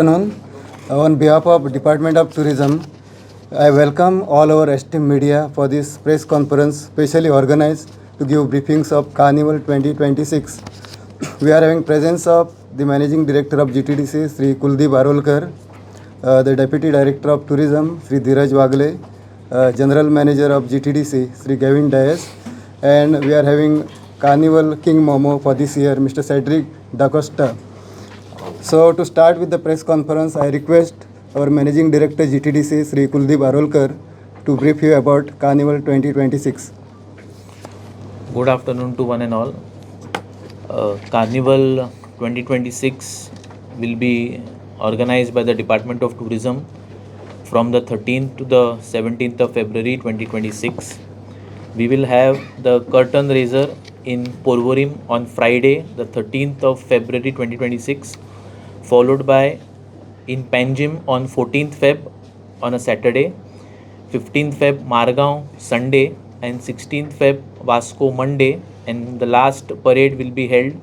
Afternoon. On behalf of Department of Tourism, I welcome all our esteemed media for this press conference specially organized to give briefings of Carnival 2026. We are having presence of the Managing Director of GTDC, Sri Kuldeep Arolkar, the Deputy Director of Tourism, Sri Dheeraj Wagle, General Manager of GTDC, Sri Gavin Dias, and we are having Carnival King Momo for this year, Mr. Cedric Da Costa. So to start with the press conference, I request our Managing Director GTDC, Sri Kuldeep Arolkar, to brief you about Carnival 2026. Good afternoon to one and all. Carnival 2026 will be organized by the Department of Tourism from the 13th to the 17th of February 2026. We will have the curtain raiser in Porvorim on Friday, the 13th of February 2026, followed by in Panjim on 14th Feb on a Saturday, 15th Feb Margao Sunday, and 16th Feb Vasco Monday, and the last parade will be held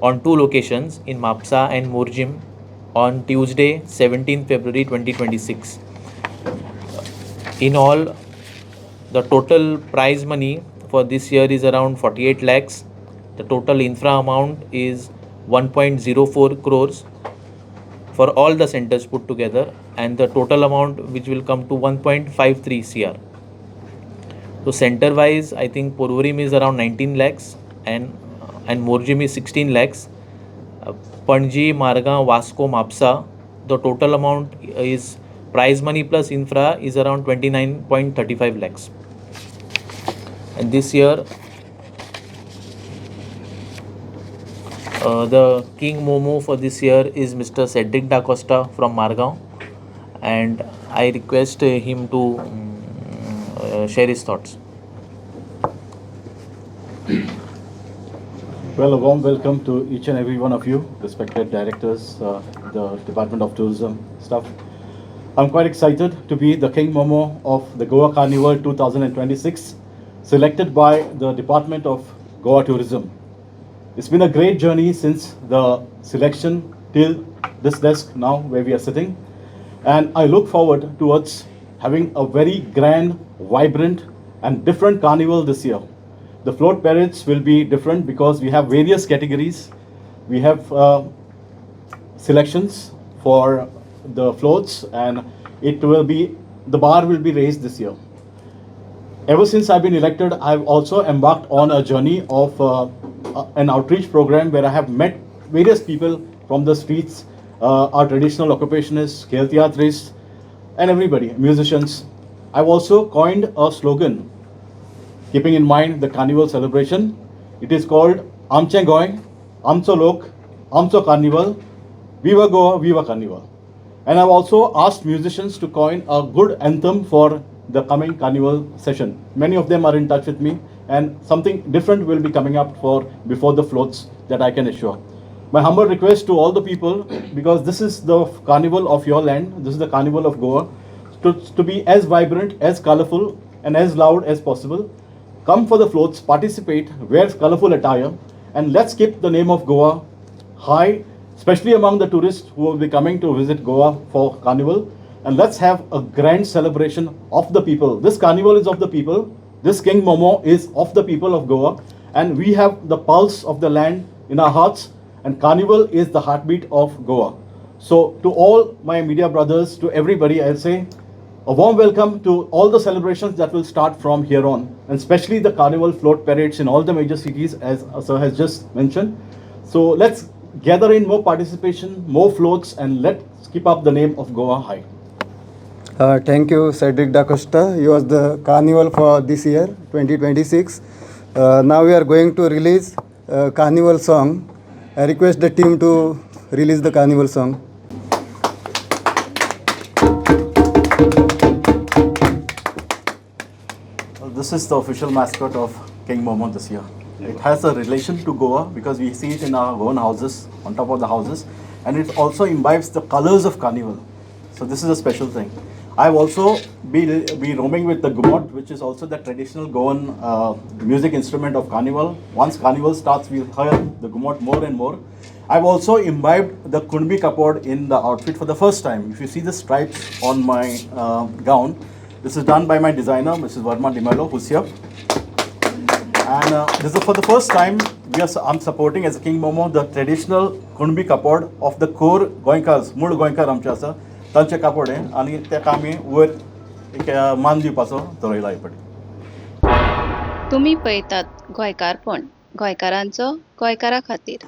on two locations in Mapsa and Morjim on Tuesday, 17th February 2026. In all, the total prize money for this year is around 48 lakhs. The total infra amount is 1.04 crores for all the centers put together, and the total amount which will come to 1.53 cr. So center wise, I think Porvorim is around 19 lakhs and Morjim is 16 lakhs. Panji, Marga, Vasco, Mapsa, the total amount is prize money plus infra is around 29.35 lakhs. And this year, the King Momo for this year is Mr. Cedric Da Costa from Margao, and I request him to share his thoughts. Well, a warm welcome to each and every one of you, respected directors, the Department of Tourism staff. I'm quite excited to be the King Momo of the Goa Carnival 2026, selected by the Department of Goa Tourism. It's been a great journey since the selection till this desk now where we are sitting, and I look forward towards having a very grand, vibrant and different carnival this year. The float parades will be different because we have various categories. We have selections for the floats, and the bar will be raised this year. Ever since I've been elected, I've also embarked on a journey of an outreach program where I have met various people from the streets, our traditional occupationists, kheltiatrists, and everybody, musicians. I've also coined a slogan, keeping in mind the carnival celebration. It is called Amche Goy, Amcho Lok, Amcho Carnival, Viva Goa, Viva Carnival. And I've also asked musicians to coin a good anthem for the coming carnival session. Many of them are in touch with me, and something different will be coming up for before the floats, that I can assure. My humble request to all the people, because this is the carnival of your land, this is the carnival of Goa, to be as vibrant, as colorful, and as loud as possible. Come for the floats, participate, wear colorful attire, and let's keep the name of Goa high, especially among the tourists who will be coming to visit Goa for carnival. And let's have a grand celebration of the people. This carnival is of the people. This King Momo is of the people of Goa, and we have the pulse of the land in our hearts, and carnival is the heartbeat of Goa. So to all my media brothers, to everybody, I'll say a warm welcome to all the celebrations that will start from here on, and especially the carnival float parades in all the major cities, as Sir has just mentioned. So let's gather in more participation, more floats, and let's keep up the name of Goa high. Thank you, Cedric Da Costa. You was the carnival for this year, 2026. Now we are going to release a carnival song. I request the team to release the carnival song. This is the official mascot of King Momo this year. It has a relation to Goa because we see it in our own houses, on top of the houses, and it also imbibes the colors of carnival. So this is a special thing. I've also be roaming with the gumot, which is also the traditional Goan music instrument of carnival. Once carnival starts, we'll hear the gumot more and more. I've also imbibed the Kunbi Kapod in the outfit for the first time. If you see the stripes on my gown, this is done by my designer, Mrs. Verma Dimelo, who's here. And this is for the first time I'm supporting as a King Momo the traditional Kunbi Kapod of the core Goinkars, Mul Goinkar आमचे आसा तांचे कापड आहे आणि तेका आमी वयर एक मान दिवपाचो थरयला हे पटी. तुम्ही पळयतात गोंयकारपण गोंयकारांचो गोंयकारा खातीर.